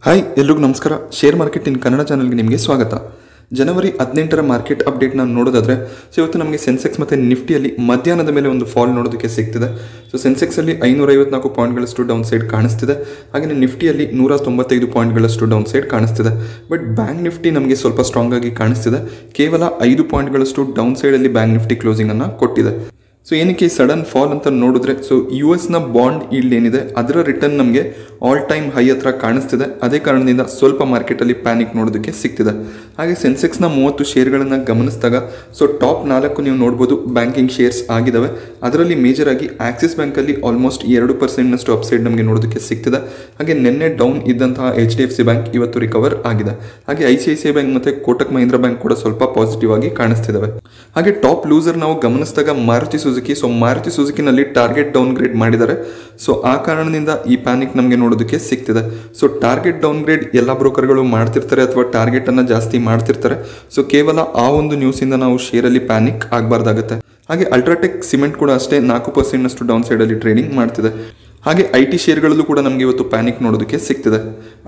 Hi ಎಲ್ಲರಿಗೂ ನಮಸ್ಕಾರ. Share market in Kannada ಚಾನಲ್ಗೆ ನಿಮಗೆ ಸ್ವಾಗತ. ಜನವರಿ 18ರ ಮಾರ್ಕೆಟ್ ಅಪ್ಡೇಟ್ ನಾನು ನೋಡೋದಾದರೆ ಇವತ್ತು ನಮಗೆ ಸೆನ್ಸೆಕ್ಸ್ ಮತ್ತು ನಿಫ್ಟಿಯಲ್ಲಿ ಮಧ್ಯಾಹ್ನದ ಮೇಲೆ ಒಂದು ಫಾಲ್ ನೋಡೋದಕ್ಕೆ ಸಿಗ್ತಿದೆ. ಸೆನ್ಸೆಕ್ಸಲ್ಲಿ 554 ಪಾಯಿಂಟ್ಗಳಷ್ಟು ಡೌನ್ ಸೈಡ್ ಕಾಣಿಸ್ತಿದೆ. ಹಾಗೆಯೇ ನಿಫ್ಟಿಯಲ್ಲಿ 195 ಪಾಯಿಂಟ್ಗಳಷ್ಟು ಡೌನ್ ಸೈಡ್ ಕಾಣಿಸ್ತಿದೆ. ಬಟ್ ಬ್ಯಾಂಕ್ ನಿಫ್ಟಿ ನಮಗೆ ಸ್ವಲ್ಪ ಸ್ಟ್ರಾಂಗ್ ಆಗಿ ಕಾಣಿಸ್ತಿದೆ. ಕೇವಲ 5 ಪಾಯಿಂಟ್ಗಳಷ್ಟು ಡೌನ್ ಸೈಡಲ್ಲಿ ಬ್ಯಾಂಕ್ ನಿಫ್ಟಿ ಕ್ಲೋಸಿಂಗನ್ನು ಕೊಟ್ಟಿದೆ. ಏನಕ್ಕೆ ಸಡನ್ ಫಾಲ್ ಅಂತ ನೋಡಿದ್ರೆ US ಬಾಂಡ್ ಈಲ್ಡ್ ಏನಿದೆ ಅದರ ರಿಟರ್ನ್ ನಮಗೆ ಆಲ್ ಟೈಮ್ ಹೈ ಹತ್ರ ಕಾಣಿಸ್ತಿದೆ. ಅದೇ ಕಾರಣದಿಂದ ಸ್ವಲ್ಪ ಮಾರ್ಕೆಟಲ್ಲಿ ಪ್ಯಾನಿಕ್ ನೋಡೋದಕ್ಕೆ ಸಿಗ್ತಿದೆ. ಹಾಗೆ ಸೆನ್ಸೆಕ್ಸ್ನ 30 ಶೇರ್ಗಳನ್ನು ಗಮನಿಸಿದಾಗ ಟಾಪ್ 4 ನೀವು ನೋಡ್ಬೋದು ಬ್ಯಾಂಕಿಂಗ್ ಶೇರ್ಸ್ ಆಗಿದ್ದಾವೆ. ಅದರಲ್ಲಿ ಮೇಜರ್ ಆಗಿ ಆಕ್ಸಿಸ್ ಬ್ಯಾಂಕಲ್ಲಿ ಆಲ್ಮೋಸ್ಟ್ 2% ಅಪ್ಸೈಡ್ ನಮಗೆ ನೋಡೋದಕ್ಕೆ ಸಿಗ್ತಿದೆ. ಹಾಗೆ ನಿನ್ನೆ ಡೌನ್ ಇದ್ದಂತಹ HDFC ಬ್ಯಾಂಕ್ ಇವತ್ತು ರಿಕವರ್ ಆಗಿದೆ. ಹಾಗೆ ICICI ಬ್ಯಾಂಕ್ ಮತ್ತು ಕೋಟಕ್ ಮಹೀಂದ್ರ ಬ್ಯಾಂಕ್ ಕೂಡ ಸ್ವಲ್ಪ ಪಾಸಿಟಿವ್ ಆಗಿ ಕಾಣಿಸ್ತಿದ್ದಾವೆ. ಹಾಗೆ ಟಾಪ್ ಲೂಸರ್ ನಾವು ಗಮನಿಸಿದಾಗ ಮಾರುತಿ ಸುಜುಕಿನಲ್ಲಿ ಟಾರ್ಗೆಟ್ ಡೌನ್ ಗ್ರೇಡ್ ಮಾಡಿದ್ದಾರೆ. ಆ ಕಾರಣದಿಂದ ಈ ಪ್ಯಾನಿಕ್ ನಮಗೆ ನೋಡೋದಕ್ಕೆ ಸಿಗ್ತಿದೆ. ಟಾರ್ಗೆಟ್ ಡೌನ್ ಗ್ರೇಡ್ ಎಲ್ಲ ಬ್ರೋಕರ್ಗಳು ಮಾಡ್ತಿರ್ತಾರೆ ಅಥವಾ ಟಾರ್ಗೆಟ್ ಅನ್ನ ಜಾಸ್ತಿ ಮಾಡ್ತಿರ್ತಾರೆ. ಕೇವಲ ಆ ಒಂದು ನ್ಯೂಸ್ ಇಂದ ನಾವು ಶೇರಲ್ಲಿ ಪ್ಯಾನಿಕ್ ಆಗಬಾರ್ದಾಗುತ್ತೆ. ಹಾಗೆ ಅಲ್ಟ್ರಾಟೆಕ್ ಸಿಮೆಂಟ್ ಕೂಡ ಅಷ್ಟೇ 4% ಡೌನ್ ಸೈಡ್ ಅಲ್ಲಿ ಟ್ರೇಡಿಂಗ್ ಮಾಡ್ತಿದೆ. ಹಾಗೆ IT ಶೇರ್ಗಳಲ್ಲೂ ಕೂಡ ನಮಗೆ ಇವತ್ತು ಪ್ಯಾನಿಕ್ ನೋಡೋದಕ್ಕೆ ಸಿಗ್ತಿದೆ.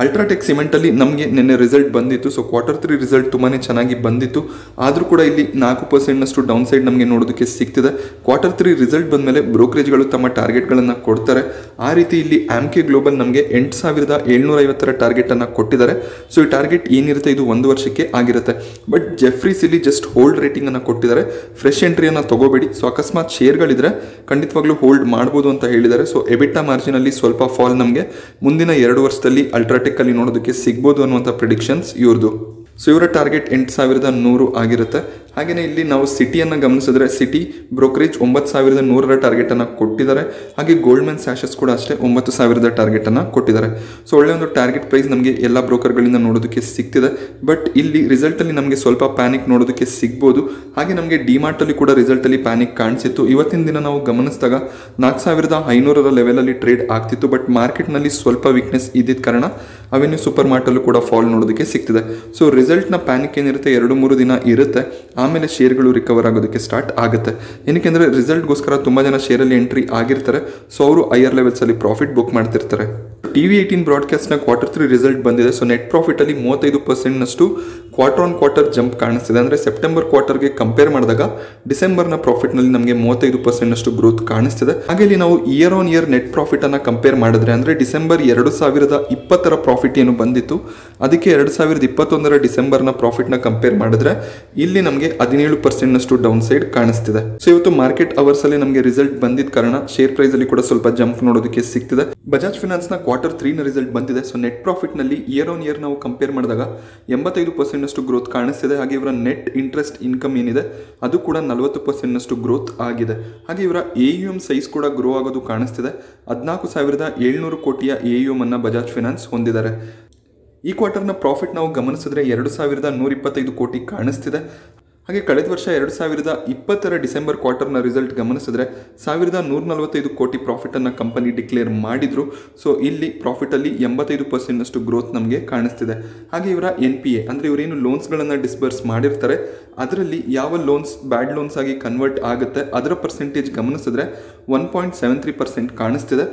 ಅಲ್ಟ್ರಾಟೆಕ್ ಸಿಮೆಂಟಲ್ಲಿ ನಮಗೆ ನಿನ್ನೆ ರಿಸಲ್ಟ್ ಬಂದಿತ್ತು. Q3 ರಿಸಲ್ಟ್ ತುಂಬಾ ಚೆನ್ನಾಗಿ ಬಂದಿತ್ತು. ಆದರೂ ಕೂಡ ಇಲ್ಲಿ 4% ಡೌನ್ ಸೈಡ್ ನಮಗೆ ನೋಡೋದಕ್ಕೆ ಸಿಗ್ತಿದೆ. Q3 ರಿಸಲ್ಟ್ ಬಂದಮೇಲೆ ಬ್ರೋಕರೇಜ್ಗಳು ತಮ್ಮ ಟಾರ್ಗೆಟ್ಗಳನ್ನು ಕೊಡ್ತಾರೆ. ಆ ರೀತಿ ಇಲ್ಲಿ ಆಮ್ಕೆ ಗ್ಲೋಬಲ್ ನಮಗೆ 8750 ಟಾರ್ಗೆಟ್ ಅನ್ನು ಕೊಟ್ಟಿದ್ದಾರೆ. ಈ ಟಾರ್ಗೆಟ್ ಏನಿರುತ್ತೆ ಇದು 1 ವರ್ಷಕ್ಕೆ ಆಗಿರುತ್ತೆ. ಬಟ್ ಜೆಫ್ರೀಸ್ ಇಲ್ಲಿ ಜಸ್ಟ್ ಹೋಲ್ಡ್ ರೇಟಿಂಗ್ ಅನ್ನು ಕೊಟ್ಟಿದ್ದಾರೆ. ಫ್ರೆಶ್ ಎಂಟ್ರಿಯನ್ನು ತಗೋಬೇಡಿ. ಅಕಸ್ಮಾತ್ ಶೇರ್ಗಳಿದ್ರೆ ಖಂಡಿತವಾಗ್ಲೂ ಹೋಲ್ಡ್ ಮಾಡ್ಬೋದು ಅಂತ ಹೇಳಿದ್ದಾರೆ. ಎಬಿಟಾ ಮಾರ್ಜಿನ್ ಅಲ್ಲಿ ಸ್ವಲ್ಪ ಫಾಲ್ ನಮಗೆ ಮುಂದಿನ 2 ವರ್ಷದಲ್ಲಿ ಅಲ್ಟ್ರಾಟೆಕ್ ಅಲ್ಲಿ ನೋಡೋದಕ್ಕೆ ಸಿಗ್ಬೋದು ಅನ್ನುವಂಥ ಪ್ರಿಡಿಕ್ಷನ್ಸ್ ಇವ್ರದ್ದು. ಇವರ ಟಾರ್ಗೆಟ್ 8100 ಆಗಿರುತ್ತೆ. ಹಾಗೆಯೇ ಇಲ್ಲಿ ನಾವು ಸಿಟಿಯನ್ನು ಗಮನಿಸಿದ್ರೆ ಸಿಟಿ ಬ್ರೋಕರೇಜ್ 9100 ಟಾರ್ಗೆಟ್ ಅನ್ನು ಕೊಟ್ಟಿದ್ದಾರೆ. ಹಾಗೆ ಗೋಲ್ಡ್ಮನ್ ಸ್ಯಾಶಸ್ ಕೂಡ ಅಷ್ಟೇ 9000 ಟಾರ್ಗೆಟ್ ಅನ್ನು ಕೊಟ್ಟಿದ್ದಾರೆ. ಒಳ್ಳೆ ಒಂದು ಟಾರ್ಗೆಟ್ ಪ್ರೈಸ್ ನಮಗೆ ಎಲ್ಲ ಬ್ರೋಕರ್ಗಳಿಂದ ನೋಡೋದಕ್ಕೆ ಸಿಗ್ತಿದೆ. ಬಟ್ ಇಲ್ಲಿ ರಿಸಲ್ಟ್ ಅಲ್ಲಿ ನಮಗೆ ಸ್ವಲ್ಪ ಪ್ಯಾನಿಕ್ ನೋಡೋದಕ್ಕೆ ಸಿಗ್ಬೋದು. ಹಾಗೆ ನಮಗೆ ಡಿಮಾರ್ಟ್ ಅಲ್ಲಿ ಕೂಡ ರಿಸಲ್ಟ್ ಅಲ್ಲಿ ಪ್ಯಾನಿಕ್ ಕಾಣಿಸಿತ್ತು. ಇವತ್ತಿನ ದಿನ ನಾವು ಗಮನಿಸಿದಾಗ 4500 ಲೆವೆಲ್ ಅಲ್ಲಿ ಟ್ರೇಡ್ ಆಗ್ತಿತ್ತು. ಬಟ್ ಮಾರ್ಕೆಟ್ ನಲ್ಲಿ ಸ್ವಲ್ಪ ವೀಕ್ನೆಸ್ ಇದ್ದಿದ್ದ ಕಾರಣ ಅವೆನ್ಯೂ ಸೂಪರ್ ಮಾರ್ಟ್ ಅಲ್ಲೂ ಕೂಡ ಫಾಲ್ ನೋಡೋದಕ್ಕೆ ಸಿಗ್ತಿದೆ. ರಿಸಲ್ಟ್ನ ಪ್ಯಾನಿಕ್ ಏನಿರುತ್ತೆ 2-3 ದಿನ ಇರುತ್ತೆ. ಆಮೇಲೆ ಶೇರ್ಗಳು ರಿಕವರ್ ಆಗೋದಕ್ಕೆ ಸ್ಟಾರ್ಟ್ ಆಗುತ್ತೆ. ಏನಕ್ಕೆ ಅಂದರೆ ರಿಸಲ್ಟ್ಗೋಸ್ಕರ ತುಂಬ ಜನ ಶೇರಲ್ಲಿ ಎಂಟ್ರಿ ಆಗಿರ್ತಾರೆ. ಅವರು ಹೈಯರ್ ಲೆವೆಲ್ಸಲ್ಲಿ ಪ್ರಾಫಿಟ್ ಬುಕ್ ಮಾಡ್ತಿರ್ತಾರೆ. TV18 ಬ್ರಾಡ್ಕಾಸ್ಟ್ನ Q3 ರಿಸಲ್ಟ್ ಬಂದಿದೆ. ನೆಟ್ ಪ್ರಾಫಿಟ್ ಅಲ್ಲಿ 35% ಕ್ವಾರ್ಟರ್ ಜಂಪ್ ಕಾಣಿಸ್ತಿದೆ. ಅಂದರೆ ಸೆಪ್ಟೆಂಬರ್ ಕ್ವಾರ್ಟರ್ಗೆ ಕಂಪೇರ್ ಮಾಡಿದಾಗ ಡಿಸೆಂಬರ್ನ ಪ್ರಾಫಿಟ್ನಲ್ಲಿ ನಮಗೆ 35% ಗ್ರೋತ್ ಕಾಣಿಸ್ತಿದೆ. ಹಾಗೆ ಇಲ್ಲಿ ನಾವು year on year net profit ಅನ್ನ ಕಂಪೇರ್ ಮಾಡಿದ್ರೆ ಅಂದರೆ ಡಿಸೆಂಬರ್ 2020ರ ಪ್ರಾಫಿಟ್ ಏನು ಬಂದಿತ್ತು ಅದಕ್ಕೆ 2021ರ ಡಿಸೆಂಬರ್ನ ಪ್ರಾಫಿಟ್ನ ಕಂಪೇರ್ ಮಾಡಿದ್ರೆ ಇಲ್ಲಿ ನಮಗೆ 17% ಡೌನ್ ಸೈಡ್ ಕಾಣಿಸ್ತಿದೆ. ಇವತ್ತು ಮಾರ್ಕೆಟ್ ಅವರ್ಸ್ ಅಲ್ಲಿ ನಮಗೆ ರಿಸಲ್ಟ್ ಬಂದಿದ್ದ ಕಾರಣ ಶೇರ್ ಪ್ರೈಸ್ ಅಲ್ಲಿ ಕೂಡ ಸ್ವಲ್ಪ ಜಂಪ್ ನೋಡೋದಕ್ಕೆ ಸಿಗ್ತಿದೆ. ಬಜಾಜ್ ಫಿನಾನ್ಸ್ ನ Q3 ರಿಸಲ್ಟ್ ಬಂದಿದೆ. ನೆಟ್ ಪ್ರಾಫಿಟ್ ನಲ್ಲಿ ಇಯರ್ ಆನ್ ಇಯರ್ ನಾವು ಕಂಪೇರ್ ಮಾಡಿದಾಗ 85% ಗ್ರೋತ್ ಕಾಣಿಸ್ತಿದೆ. ಹಾಗೆ ಇವರ ನೆಟ್ ಇಂಟ್ರೆಸ್ಟ್ ಇನ್ಕಮ್ ಏನಿದೆ ಅದು ಕೂಡ 40% ಗ್ರೋತ್ ಆಗಿದೆ. ಹಾಗೆ ಇವರ AUM ಸೈಜ್ ಕೂಡ ಗ್ರೋ ಆಗೋದು ಕಾಣಿಸ್ತಿದೆ. 14,700 ಕೋಟಿಯ AUM ಅನ್ನ ಬಜಾಜ್ ಫಿನಾನ್ಸ್ ಹೊಂದಿದ್ದಾರೆ. ಈ ಕ್ವಾರ್ಟರ್ನ ಪ್ರಾಫಿಟ್ ನಾವು ಗಮನಿಸಿದ್ರೆ 2125 ಕೋಟಿ ಕಾಣಿಸ್ತಿದೆ. ಹಾಗೆ ಕಳೆದ ವರ್ಷ 2020ರ ಡಿಸೆಂಬರ್ ಕ್ವಾರ್ಟರ್ನ ರಿಸಲ್ಟ್ ಗಮನಿಸಿದ್ರೆ 1145 ಕೋಟಿ ಪ್ರಾಫಿಟ್ ಅನ್ನ ಕಂಪನಿ ಡಿಕ್ಲೇರ್ ಮಾಡಿದ್ರು. ಇಲ್ಲಿ ಪ್ರಾಫಿಟ್ ಅಲ್ಲಿ 85% ಗ್ರೋತ್ ನಮಗೆ ಕಾಣಿಸ್ತಿದೆ. ಹಾಗೆ ಇವರ NPA ಅಂದ್ರೆ ಇವರೇನು ಲೋನ್ಸ್ಗಳನ್ನು ಡಿಸ್ಬರ್ಸ್ ಮಾಡಿರ್ತಾರೆ ಅದರಲ್ಲಿ ಯಾವ ಲೋನ್ಸ್ ಬ್ಯಾಡ್ ಲೋನ್ಸ್ ಆಗಿ ಕನ್ವರ್ಟ್ ಆಗುತ್ತೆ ಅದರ ಪರ್ಸೆಂಟೇಜ್ ಗಮನಿಸಿದ್ರೆ 1.73% ಕಾಣಿಸ್ತಿದೆ.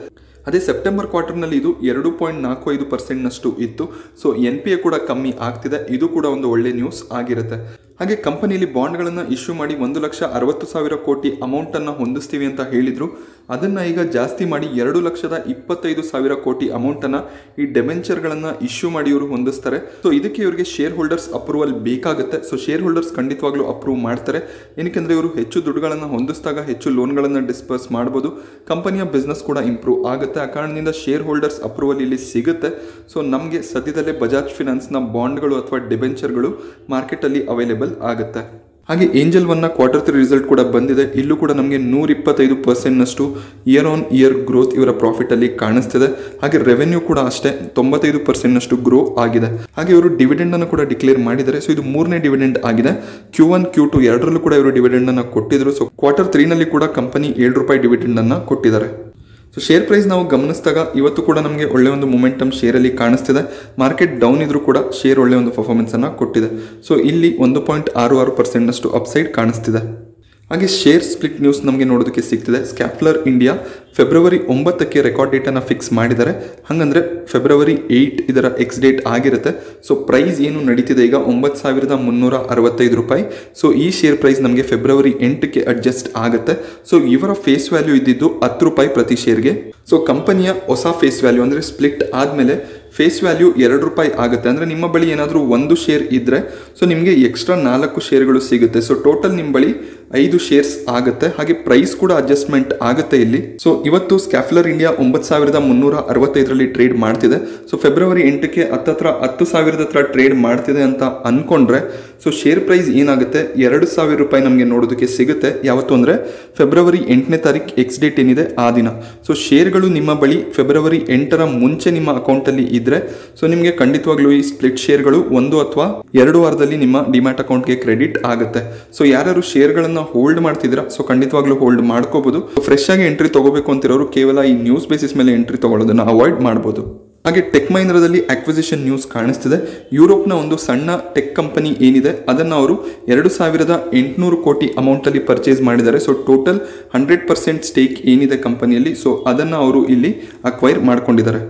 ಅದೇ ಸೆಪ್ಟೆಂಬರ್ ಕ್ವಾರ್ಟರ್ನಲ್ಲಿ ಇದು 2.45% ಇತ್ತು. NPA ಕೂಡ ಕಮ್ಮಿ ಆಗ್ತಿದೆ. ಇದು ಕೂಡ ಒಂದು ಒಳ್ಳೆ ನ್ಯೂಸ್ ಆಗಿರುತ್ತೆ. ಹಾಗೆ ಕಂಪನಿಯಲ್ಲಿ ಬಾಂಡ್ಗಳನ್ನು ಇಶ್ಯೂ ಮಾಡಿ 1,60,000 ಕೋಟಿ ಅಮೌಂಟ್ ಅನ್ನು ಹೊಂದಿಸ್ತೀವಿ ಅಂತ ಹೇಳಿದ್ರು. ಅದನ್ನ ಈಗ ಜಾಸ್ತಿ ಮಾಡಿ 2,25,000 ಕೋಟಿ ಅಮೌಂಟ್ ಅನ್ನ ಈ ಡೆಬೆಂಚರ್ಗಳನ್ನು ಇಶ್ಯೂ ಮಾಡಿ ಇವರು ಹೊಂದಿಸ್ತಾರೆ. ಇದಕ್ಕೆ ಇವರಿಗೆ ಶೇರ್ ಹೋಲ್ಡರ್ಸ್ ಅಪ್ರೂವಲ್ ಬೇಕಾಗುತ್ತೆ. ಶೇರ್ ಹೋಲ್ಡರ್ಸ್ ಖಂಡಿತವಾಗ್ಲೂ ಅಪ್ರೂವ್ ಮಾಡ್ತಾರೆ. ಏನಕ್ಕೆಂದ್ರೆ ಇವರು ಹೆಚ್ಚು ದುಡ್ಡುಗಳನ್ನು ಹೊಂದಿಸಿದಾಗ ಹೆಚ್ಚು ಲೋನ್ಗಳನ್ನು ಡಿಸ್ಪರ್ಸ್ ಮಾಡ್ಬೋದು. ಕಂಪನಿಯ ಬಿಸ್ನೆಸ್ ಕೂಡ ಇಂಪ್ರೂವ್ ಆಗುತ್ತೆ. ಆ ಕಾರಣದಿಂದ ಶೇರ್ ಹೋಲ್ಡರ್ಸ್ ಅಪ್ರೂವಲ್ ಇಲ್ಲಿ ಸಿಗುತ್ತೆ. ನಮಗೆ ಸದ್ಯದಲ್ಲೇ ಬಜಾಜ್ ಫಿನಾನ್ಸ್ನ ಬಾಂಡ್ಗಳು ಅಥವಾ ಡಿಬೆಂಚರ್ಗಳು ಮಾರ್ಕೆಟಲ್ಲಿ ಅವೈಲೇಬಲ್ ಆಗುತ್ತೆ. ಹಾಗೆ ಏಂಜಲ್ ಒನ್ನ Q3 ರಿಸಲ್ಟ್ ಕೂಡ ಬಂದಿದೆ. ಇಲ್ಲೂ ಕೂಡ ನಮಗೆ 125% ಇಯರ್ ಆನ್ ಇಯರ್ ಗ್ರೋತ್ ಇವರ ಪ್ರಾಫಿಟ್ ಅಲ್ಲಿ ಕಾಣಿಸ್ತಿದೆ. ಹಾಗೆ ರೆವೆನ್ಯೂ ಕೂಡ ಅಷ್ಟೇ 95% ಗ್ರೋ ಆಗಿದೆ. ಹಾಗೆ ಇವರು ಡಿವಿಡೆಂಡ್ ಅನ್ನು ಕೂಡ ಡಿಕ್ಲೇರ್ ಮಾಡಿದ್ದಾರೆ. ಇದು 3ನೇ ಡಿವಿಡೆಂಡ್ ಆಗಿದೆ. Q1 Q2 ಎರಡರಲ್ಲೂ ಕೂಡ ಇವರು ಡಿವಿಡೆಂಡ್ ಅನ್ನು ಕೊಟ್ಟಿದ್ರು. Q3 ನಲ್ಲಿ ಕೂಡ ಕಂಪನಿ ₹7 ಡಿವಿಡೆಂಡ್ ಅನ್ನು ಕೊಟ್ಟಿದ್ದಾರೆ. ಶೇರ್ ಪ್ರೈಸ್ ನಾವು ಗಮನಿಸಿದಾಗ ಇವತ್ತು ಕೂಡ ನಮಗೆ ಒಳ್ಳೆ ಒಂದು ಮೊಮೆಂಟಮ್ ಶೇರಲ್ಲಿ ಕಾಣಿಸ್ತಿದೆ. ಮಾರ್ಕೆಟ್ ಡೌನ್ ಇದ್ರೂ ಕೂಡ ಶೇರ್ ಒಳ್ಳೆ ಒಂದು ಪರ್ಫಾರ್ಮೆನ್ಸ್ ಅನ್ನು ಕೊಟ್ಟಿದೆ. ಇಲ್ಲಿ 1.66% ಅಪ್ಸೈಡ್ ಕಾಣಿಸ್ತಿದೆ. ಹಾಗೆ ಶೇರ್ ಸ್ಪ್ಲಿಟ್ ನ್ಯೂಸ್ ನಮಗೆ ನೋಡೋದಕ್ಕೆ ಸಿಗ್ತಿದೆ. ಸ್ಕ್ಯಾಫ್ಲರ್ ಇಂಡಿಯಾ ಫೆಬ್ರವರಿ 9ಕ್ಕೆ ರೆಕಾರ್ಡ್ ಡೇಟನ್ನು ಫಿಕ್ಸ್ ಮಾಡಿದ್ದಾರೆ. ಹಾಗಂದರೆ ಫೆಬ್ರವರಿ 8 ಇದರ ಎಕ್ಸ್ ಡೇಟ್ ಆಗಿರುತ್ತೆ. ಸೊ ಪ್ರೈಸ್ ಏನು ನಡೀತಿದೆ ಈಗ 9,365 ರೂಪಾಯಿ. ಸೊ ಈ ಶೇರ್ ಪ್ರೈಸ್ ನಮಗೆ ಫೆಬ್ರವರಿ 8ಕ್ಕೆ ಅಡ್ಜಸ್ಟ್ ಆಗುತ್ತೆ. ಸೊ ಇವರ ಫೇಸ್ ವ್ಯಾಲ್ಯೂ ಇದ್ದಿದ್ದು 10 ರೂಪಾಯಿ ಪ್ರತಿ ಶೇರ್ಗೆ. ಸೊ ಕಂಪನಿಯ ಹೊಸ ಫೇಸ್ ವ್ಯಾಲ್ಯೂ ಅಂದರೆ ಸ್ಪ್ಲಿಟ್ ಆದಮೇಲೆ ಫೇಸ್ ವ್ಯಾಲ್ಯೂ 2 ರೂಪಾಯಿ ಆಗುತ್ತೆ. ಅಂದರೆ ನಿಮ್ಮ ಬಳಿ ಏನಾದರೂ ಒಂದು ಶೇರ್ ಇದ್ದರೆ ಸೊ ನಿಮಗೆ ಎಕ್ಸ್ಟ್ರಾ 4 ಶೇರ್ಗಳು ಸಿಗುತ್ತೆ. ಸೊ ಟೋಟಲ್ ನಿಮ್ಮ ಬಳಿ 5 ಶೇರ್ಸ್ ಆಗುತ್ತೆ. ಹಾಗೆ ಪ್ರೈಸ್ ಕೂಡ ಅಡ್ಜಸ್ಟ್ಮೆಂಟ್ ಆಗುತ್ತೆ ಇಲ್ಲಿ. ಸೊ ಇವತ್ತು ಸ್ಕ್ಯಾಫ್ಲರ್ ಇಂಡಿಯಾ 9,365ರಲ್ಲಿ ಟ್ರೇಡ್ ಮಾಡ್ತಿದೆ. ಸೊ ಫೆಬ್ರವರಿ 8ಕ್ಕೆ ಹತ್ತತ್ರ 10,000 ಹತ್ರ ಟ್ರೇಡ್ ಮಾಡ್ತಿದೆ ಅಂತ ಅಂದ್ಕೊಂಡ್ರೆ ಸೊ ಶೇರ್ ಪ್ರೈಸ್ ಏನಾಗುತ್ತೆ 2,000 ರೂಪಾಯಿ ನಮಗೆ ನೋಡೋದಕ್ಕೆ ಸಿಗುತ್ತೆ. ಯಾವತ್ತು ಅಂದರೆ ಫೆಬ್ರವರಿ 8ನೇ ತಾರೀಕು ಎಕ್ಸ್ ಡೇಟ್ ಏನಿದೆ ಆ ದಿನ. ಸೊ ಶೇರ್ಗಳು ನಿಮ್ಮ ಬಳಿ ಫೆಬ್ರವರಿ 8ರ ಮುಂಚೆ ನಿಮ್ಮ ಅಕೌಂಟಲ್ಲಿ ಇದ್ದರೆ ಸೊ ನಿಮಗೆ ಖಂಡಿತವಾಗ್ಲೂ ಈ ಸ್ಪ್ಲಿಟ್ ಶೇರ್ಗಳು 1 ಅಥವಾ 2 ವಾರದಲ್ಲಿ ನಿಮ್ಮ ಡಿಮ್ಯಾಟ್ ಅಕೌಂಟ್ಗೆ ಕ್ರೆಡಿಟ್ ಆಗುತ್ತೆ. ಸೊ ಯಾರು ಶೇರ್ಗಳನ್ನು ಹೋಲ್ಡ್ ಮಾಡ್ತಿದ್ದೀರಾ ಸೊ ಖಂಡಿತವಾಗ್ಲೂ ಹೋಲ್ಡ್ ಮಾಡ್ಕೋಬಹುದು. ಫ್ರೆಶ್ ಆಗಿ ಎಂಟ್ರಿ ತಗೋಬೇಕು ಅಂತಿರೋರು ಕೇವಲ ಈ ನ್ಯೂಸ್ ಬೇಸಿಸ್ ಮೇಲೆ ಎಂಟ್ರಿ ತಗೊಳ್ಳೋದನ್ನು ಅವಾಯ್ಡ್ ಮಾಡ್ಬೋದು. ಹಾಗೆ ಟೆಕ್ ಮಹೀಂದ್ರದಲ್ಲಿ ಅಕ್ವಿಸಿಷನ್ ನ್ಯೂಸ್ ಕಾಣಿಸ್ತಿದೆ. ಯುರೋಪ್ನ ಒಂದು ಸಣ್ಣ ಟೆಕ್ ಕಂಪನಿ ಏನಿದೆ ಅದನ್ನು ಅವರು 2,800 ಕೋಟಿ ಅಮೌಂಟಲ್ಲಿ ಪರ್ಚೇಸ್ ಮಾಡಿದ್ದಾರೆ. ಸೊ ಟೋಟಲ್ 100% ಸ್ಟೇಕ್ ಏನಿದೆ ಕಂಪನಿಯಲ್ಲಿ ಸೊ ಅದನ್ನು ಅವರು ಇಲ್ಲಿ ಅಕ್ವೈರ್ ಮಾಡ್ಕೊಂಡಿದ್ದಾರೆ.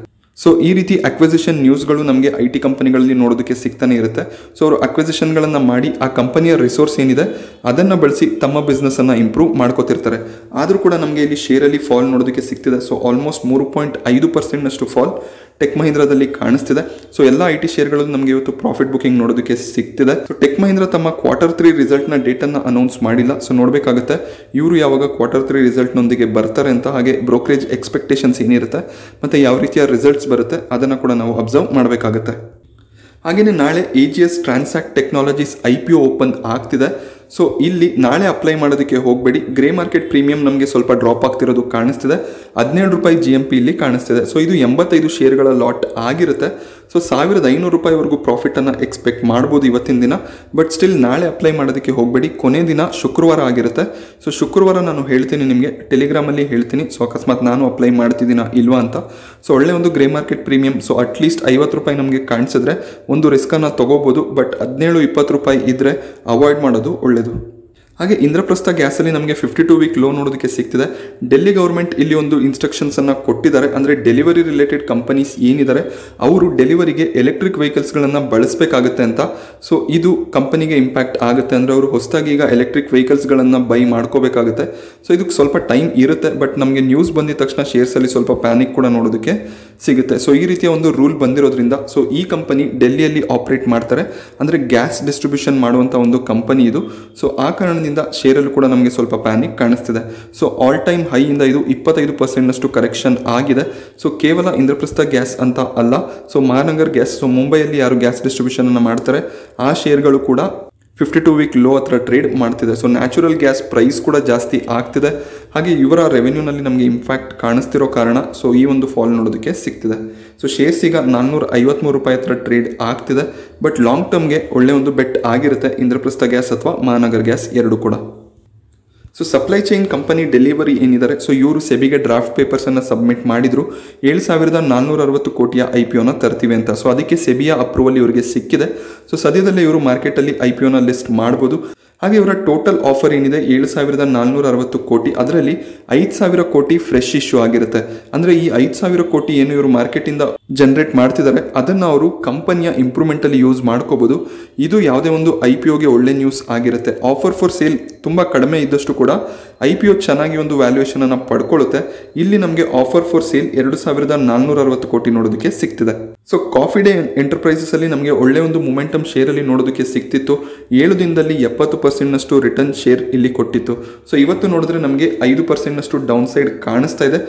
ಸೊ ಈ ರೀತಿ ಅಕ್ವಿಸಿಷನ್ ನ್ಯೂಸ್ಗಳು ನಮಗೆ IT ಕಂಪನಿಗಳಲ್ಲಿ ನೋಡೋದಕ್ಕೆ ಸಿಗ್ತಾನೆ ಇರುತ್ತೆ. ಸೊ ಅವರು ಅಕ್ವಿಸಿಷನ್ಗಳನ್ನು ಮಾಡಿ ಆ ಕಂಪನಿಯ ರಿಸೋರ್ಸ್ ಏನಿದೆ ಅದನ್ನು ಬಳಸಿ ತಮ್ಮ ಬಿಸ್ನೆಸ್ಸನ್ನು ಇಂಪ್ರೂವ್ ಮಾಡ್ಕೋತಿರ್ತಾರೆ. ಆದರೂ ಕೂಡ ನಮಗೆ ಇಲ್ಲಿ ಶೇರಲ್ಲಿ ಫಾಲ್ ನೋಡೋದಕ್ಕೆ ಸಿಗ್ತಿದೆ. ಸೊ ಆಲ್ಮೋಸ್ಟ್ 3.5% ಫಾಲ್ ಟೆಕ್ ಮಹೀಂದ್ರದಲ್ಲಿ ಕಾಣಿಸ್ತಿದೆ. ಸೊ ಎಲ್ಲ IT ಶೇರ್ಗಳು ನಮಗೆ ಇವತ್ತು ಪ್ರಾಫಿಟ್ ಬುಕಿಂಗ್ ನೋಡೋದಕ್ಕೆ ಸಿಗ್ತಿದೆ. ಸೊ ಟೆಕ್ ಮಹೀಂದ್ರ ತಮ್ಮ Q3 ರಿಸಲ್ಟ್ನ ಡೇಟನ್ನು ಅನೌನ್ಸ್ ಮಾಡಿಲ್ಲ. ಸೊ ನೋಡಬೇಕಾಗುತ್ತೆ ಇವರು ಯಾವಾಗ Q3 ರಿಸಲ್ಟ್ನೊಂದಿಗೆ ಬರ್ತಾರೆ ಅಂತ. ಹಾಗೆ ಬ್ರೋಕರೇಜ್ ಎಕ್ಸ್ಪೆಕ್ಟೇಷನ್ಸ್ ಏನಿರುತ್ತೆ ಮತ್ತು ಯಾವ ರೀತಿಯ ರಿಸಲ್ಟ್ಸ್ ಬರುತ್ತೆ ಅದನ್ನು ಕೂಡ ನಾವು ಅಬ್ಸರ್ವ್ ಮಾಡಬೇಕಾಗುತ್ತೆ. ಹಾಗೆಯೇ ನಾಳೆ AGS transact technologies IPO open ಆಗ್ತಿದೆ. ಸೊ ಇಲ್ಲಿ ನಾಳೆ ಅಪ್ಲೈ ಮಾಡೋದಕ್ಕೆ ಹೋಗಬೇಡಿ. ಗ್ರೇ ಮಾರ್ಕೆಟ್ ಪ್ರೀಮಿಯಂ ನಮಗೆ ಸ್ವಲ್ಪ ಡ್ರಾಪ್ ಆಗ್ತಿರೋದು ಕಾಣಿಸ್ತಿದೆ. 17 ರೂಪಾಯಿ GMP ಇಲ್ಲಿ ಕಾಣಿಸ್ತಿದೆ. ಸೊ ಇದು 85 ಶೇರ್ಗಳ ಲಾಟ್ ಆಗಿರುತ್ತೆ. ಸೊ 1,500 ರೂಪಾಯಿವರೆಗೂ ಪ್ರಾಫಿಟನ್ನು ಎಕ್ಸ್ಪೆಕ್ಟ್ ಮಾಡ್ಬೋದು ಇವತ್ತಿನ ದಿನ. ಬಟ್ ಸ್ಟಿಲ್ ನಾಳೆ ಅಪ್ಲೈ ಮಾಡೋದಕ್ಕೆ ಹೋಗಬೇಡಿ. ಕೊನೆ ದಿನ ಶುಕ್ರವಾರ ಆಗಿರುತ್ತೆ. ಸೊ ಶುಕ್ರವಾರ ನಾನು ಹೇಳ್ತೀನಿ ನಿಮಗೆ ಟೆಲಿಗ್ರಾಮಲ್ಲಿ ಹೇಳ್ತೀನಿ. ಸೊ ಅಕಸ್ಮಾತ್ ನಾನು ಅಪ್ಲೈ ಮಾಡ್ತಿದ್ದೀನಾ ಇಲ್ವಾ ಅಂತ. ಸೊ ಒಳ್ಳೆ ಒಂದು grey market premium so at least 50 ರೂಪಾಯಿ ನಮಗೆ ಕಾಣಿಸಿದ್ರೆ ಒಂದು ರಿಸ್ಕನ್ನು ತೊಗೋಬೋದು. ಬಟ್ 17-20 ರೂಪಾಯಿ ಇದ್ದರೆ ಅವಾಯ್ಡ್ ಮಾಡೋದು ಒಳ್ಳೆಯದು. ಹಾಗೆ ಇಂದ್ರಪ್ರಸ್ಥ ಗ್ಯಾಸಲ್ಲಿ ನಮಗೆ 52 ವೀಕ್ ಲೋ ನೋಡೋದಕ್ಕೆ ಸಿಗ್ತಿದೆ. ಡೆಲ್ಲಿ ಗೌರ್ಮೆಂಟ್ ಇಲ್ಲಿ ಒಂದು ಇನ್ಸ್ಟ್ರಕ್ಷನ್ಸನ್ನು ಕೊಟ್ಟಿದ್ದಾರೆ. ಅಂದರೆ ಡೆಲಿವರಿ ರಿಲೇಟೆಡ್ ಕಂಪನೀಸ್ ಏನಿದ್ದಾರೆ ಅವರು ಡೆಲಿವರಿಗೆ ಎಲೆಕ್ಟ್ರಿಕ್ ವೆಹಿಕಲ್ಸ್ಗಳನ್ನು ಬಳಸಬೇಕಾಗುತ್ತೆ ಅಂತ. ಸೊ ಇದು ಕಂಪನಿಗೆ ಇಂಪ್ಯಾಕ್ಟ್ ಆಗುತ್ತೆ. ಅಂದರೆ ಅವರು ಹೊಸದಾಗಿ ಈಗ ಎಲೆಕ್ಟ್ರಿಕ್ ವೆಹಿಕಲ್ಸ್ಗಳನ್ನು ಬೈ ಮಾಡ್ಕೋಬೇಕಾಗುತ್ತೆ. ಸೊ ಇದಕ್ಕೆ ಸ್ವಲ್ಪ ಟೈಮ್ ಇರುತ್ತೆ. ಬಟ್ ನಮಗೆ ನ್ಯೂಸ್ ಬಂದಿದ ತಕ್ಷಣ ಶೇರ್ಸಲ್ಲಿ ಸ್ವಲ್ಪ ಪ್ಯಾನಿಕ್ ಕೂಡ ನೋಡೋದಕ್ಕೆ ಸಿಗುತ್ತೆ. ಸೊ ಈ ರೀತಿಯ ಒಂದು ರೂಲ್ ಬಂದಿರೋದ್ರಿಂದ ಸೊ ಈ ಕಂಪನಿ ಡೆಲ್ಲಿಯಲ್ಲಿ ಆಪರೇಟ್ ಮಾಡ್ತಾರೆ. ಅಂದರೆ ಗ್ಯಾಸ್ ಡಿಸ್ಟ್ರಿಬ್ಯೂಷನ್ ಮಾಡುವಂಥ ಒಂದು ಕಂಪನಿ ಇದು. ಸೊ ಆ ಕಾರಣದಿಂದ ಶೇರಲ್ಲೂ ಕೂಡ ನಮಗೆ ಸ್ವಲ್ಪ ಪ್ಯಾನಿಕ್ ಕಾಣಿಸ್ತಿದೆ. ಸೊ ಆಲ್ ಟೈಮ್ ಹೈಯಿಂದ ಇದು 25% ಕರೆಕ್ಷನ್ ಆಗಿದೆ. ಸೊ ಕೇವಲ ಇಂದ್ರಪ್ರಸ್ಥ ಗ್ಯಾಸ್ ಅಂತ ಅಲ್ಲ. ಸೊ ಮಹಾನಗರ್ ಗ್ಯಾಸ್ ಸೊ ಮುಂಬೈಯಲ್ಲಿ ಯಾರು ಗ್ಯಾಸ್ ಡಿಸ್ಟ್ರಿಬ್ಯೂಷನ್ ಅನ್ನು ಮಾಡ್ತಾರೆ ಆ ಶೇರ್ಗಳು ಕೂಡ 52 ವೀಕ್ ಲೋ ಹತ್ರ ಟ್ರೇಡ್ ಮಾಡ್ತಿದೆ. ಸೊ ನ್ಯಾಚುರಲ್ ಗ್ಯಾಸ್ ಪ್ರೈಸ್ ಕೂಡ ಜಾಸ್ತಿ ಆಗ್ತಿದೆ. ಹಾಗೆ ಇವರ ರೆವೆನ್ಯೂನಲ್ಲಿ ನಮಗೆ ಇಂಪ್ಯಾಕ್ಟ್ ಕಾಣಿಸ್ತಿರೋ ಕಾರಣ ಸೊ ಈ ಒಂದು ಫಾಲ್ ನೋಡೋದಕ್ಕೆ ಸಿಗ್ತಿದೆ. ಸೊ ಶೇರ್ಸ್ ಈಗ 453 ರೂಪಾಯಿ ಹತ್ರ ಟ್ರೇಡ್ ಆಗ್ತಿದೆ. ಬಟ್ ಲಾಂಗ್ ಟರ್ಮ್ಗೆ ಒಳ್ಳೆ ಒಂದು ಬೆಟ್ ಆಗಿರುತ್ತೆ ಇಂದ್ರಪ್ರಸ್ಥ ಗ್ಯಾಸ್ ಅಥವಾ ಮಹಾನಗರ್ ಗ್ಯಾಸ್ ಎರಡು ಕೂಡ. So supply chain company delivery ಏನಿದ್ದಾರೆ ಸೊ ಇವರು ಸೆಬಿಗೆ ಡ್ರಾಫ್ಟ್ ಪೇಪರ್ಸನ್ನು ಸಬ್ಮಿಟ್ ಮಾಡಿದರು. 7,460 ಕೋಟಿಯ IPOನ ತರ್ತೀವಿ ಅಂತ. ಸೊ ಅದಕ್ಕೆ ಸೆಬಿಯ ಅಪ್ರೂವಲ್ ಇವರಿಗೆ ಸಿಕ್ಕಿದೆ. ಸೊ ಸದ್ಯದಲ್ಲೇ ಇವರು ಮಾರ್ಕೆಟಲ್ಲಿ IPOನ ಲಿಸ್ಟ್ ಮಾಡ್ಬೋದು. ಹಾಗೆ ಇವರ ಟೋಟಲ್ ಆಫರ್ ಏನಿದೆ 7,460 ಕೋಟಿ. ಅದರಲ್ಲಿ 5,000 ಕೋಟಿ ಫ್ರೆಶ್ ಇಶ್ಯೂ ಆಗಿರುತ್ತೆ. ಅಂದರೆ ಈ 5,000 ಕೋಟಿ ಏನು ಇವರು ಮಾರ್ಕೆಟಿಂದ ಜನರೇಟ್ ಮಾಡ್ತಿದ್ದಾರೆ ಅದನ್ನು ಅವರು ಕಂಪನಿಯ ಇಂಪ್ರೂವ್ಮೆಂಟಲ್ಲಿ ಯೂಸ್ ಮಾಡ್ಕೋಬೋದು. ಇದು ಯಾವುದೇ ಒಂದು IPOಗೆ ಒಳ್ಳೆ ನ್ಯೂಸ್ ಆಗಿರುತ್ತೆ. ಆಫರ್ ಫಾರ್ ಸೇಲ್ ತುಂಬ ಕಡಿಮೆ ಇದ್ದಷ್ಟು ಕೂಡ IPO ಚೆನ್ನಾಗಿ ಒಂದು ವ್ಯಾಲ್ಯೂಯೇಷನನ್ನು ಪಡ್ಕೊಳ್ಳುತ್ತೆ. ಇಲ್ಲಿ ನಮಗೆ ಆಫರ್ ಫಾರ್ ಸೇಲ್ 2,460 ಕೋಟಿ ನೋಡೋದಕ್ಕೆ ಸಿಗ್ತಿದೆ. ಸೊ ಕಾಫಿ ಡೇ ಎಂಟರ್ಪ್ರೈಸಸಲ್ಲಿ ನಮಗೆ ಒಳ್ಳೆ ಒಂದು ಮೊಮೆಂಟಮ್ ಶೇರಲ್ಲಿ ನೋಡೋದಕ್ಕೆ ಸಿಗ್ತಿತ್ತು. 7 ದಿನದಲ್ಲಿ 70% ರಿಟರ್ನ್ ಶೇರ್ ಇಲ್ಲಿ ಕೊಟ್ಟಿತ್ತು. ಸೊ ಇವತ್ತು ನೋಡಿದ್ರೆ ನಮಗೆ 5% ಡೌನ್ ಸೈಡ್ ಕಾಣಿಸ್ತಾ ಇದೆ.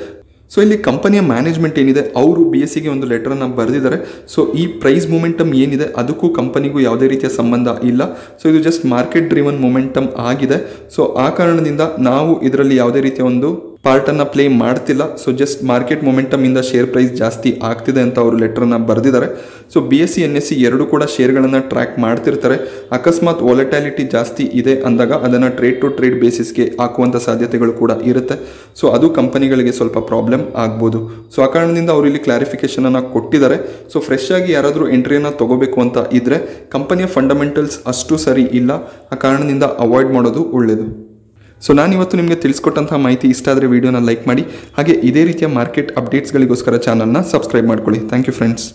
ಸೊ ಇಲ್ಲಿ ಕಂಪನಿಯ ಮ್ಯಾನೇಜ್ಮೆಂಟ್ ಏನಿದೆ ಅವರು BSEಗೆ ಒಂದು ಲೆಟರನ್ನು ಬರೆದಿದ್ದಾರೆ. ಸೊ ಈ ಪ್ರೈಸ್ ಮೊಮೆಂಟಮ್ ಏನಿದೆ ಅದಕ್ಕೂ ಕಂಪನಿಗೂ ಯಾವುದೇ ರೀತಿಯ ಸಂಬಂಧ ಇಲ್ಲ. ಸೊ ಇದು ಜಸ್ಟ್ ಮಾರ್ಕೆಟ್ ಡ್ರಿವನ್ ಮೊಮೆಂಟಮ್ ಆಗಿದೆ. ಸೊ ಆ ಕಾರಣದಿಂದ ನಾವು ಇದರಲ್ಲಿ ಯಾವುದೇ ರೀತಿಯ ಒಂದು ಪಾರ್ಟನ್ನು ಪ್ಲೇ ಮಾಡ್ತಿಲ್ಲ. ಸೊ ಜಸ್ಟ್ ಮಾರ್ಕೆಟ್ ಮೊಮೆಂಟಮಿಂದ ಶೇರ್ ಪ್ರೈಸ್ ಜಾಸ್ತಿ ಆಗ್ತಿದೆ ಅಂತ ಅವರು ಲೆಟರನ್ನು ಬರೆದಿದ್ದಾರೆ. ಸೊ BSE NSE ಎರಡು ಕೂಡ ಶೇರ್ಗಳನ್ನು ಟ್ರ್ಯಾಕ್ ಮಾಡ್ತಿರ್ತಾರೆ. ಅಕಸ್ಮಾತ್ ವಾಲಟಾಲಿಟಿ ಜಾಸ್ತಿ ಇದೆ ಅಂದಾಗ ಅದನ್ನು ಟ್ರೇಡ್ ಟು ಟ್ರೇಡ್ ಬೇಸಿಸ್ಗೆ ಹಾಕುವಂಥ ಸಾಧ್ಯತೆಗಳು ಕೂಡ ಇರುತ್ತೆ. ಸೊ ಅದು ಕಂಪನಿಗಳಿಗೆ ಸ್ವಲ್ಪ ಪ್ರಾಬ್ಲಮ್ ಆಗ್ಬೋದು. ಸೊ ಆ ಕಾರಣದಿಂದ ಅವರು ಇಲ್ಲಿ ಕ್ಲಾರಿಫಿಕೇಷನನ್ನು ಕೊಟ್ಟಿದ್ದಾರೆ. ಸೊ ಫ್ರೆಶ್ ಆಗಿ ಯಾರಾದರೂ ಎಂಟ್ರಿಯನ್ನು ತಗೋಬೇಕು ಅಂತ ಇದ್ದರೆ ಕಂಪನಿಯ ಫಂಡಮೆಂಟಲ್ಸ್ ಅಷ್ಟು ಸರಿ ಇಲ್ಲ. ಆ ಕಾರಣದಿಂದ ಅವಾಯ್ಡ್ ಮಾಡೋದು ಒಳ್ಳೆಯದು. ಸೊ ನಾನಿವತ್ತು ನಿಮಗೆ ತಿಳಿಸ್ಕೊಟ್ಟಂತಹ ಮಾಹಿತಿ ಇಷ್ಟ ಆದರೆ ವಿಡಿಯೋನ ಲೈಕ್ ಮಾಡಿ, ಹಾಗೆ ಇದೇ ರೀತಿಯ ಮಾರ್ಕೆಟ್ ಅಪ್ಡೇಟ್ಸ್ಗಳಿಗೋಸ್ಕರ ಚಾನಲ್ನ ಸಬ್ಸ್ಕ್ರೈಬ್ ಮಾಡ್ಕೊಳ್ಳಿ. Thank you friends.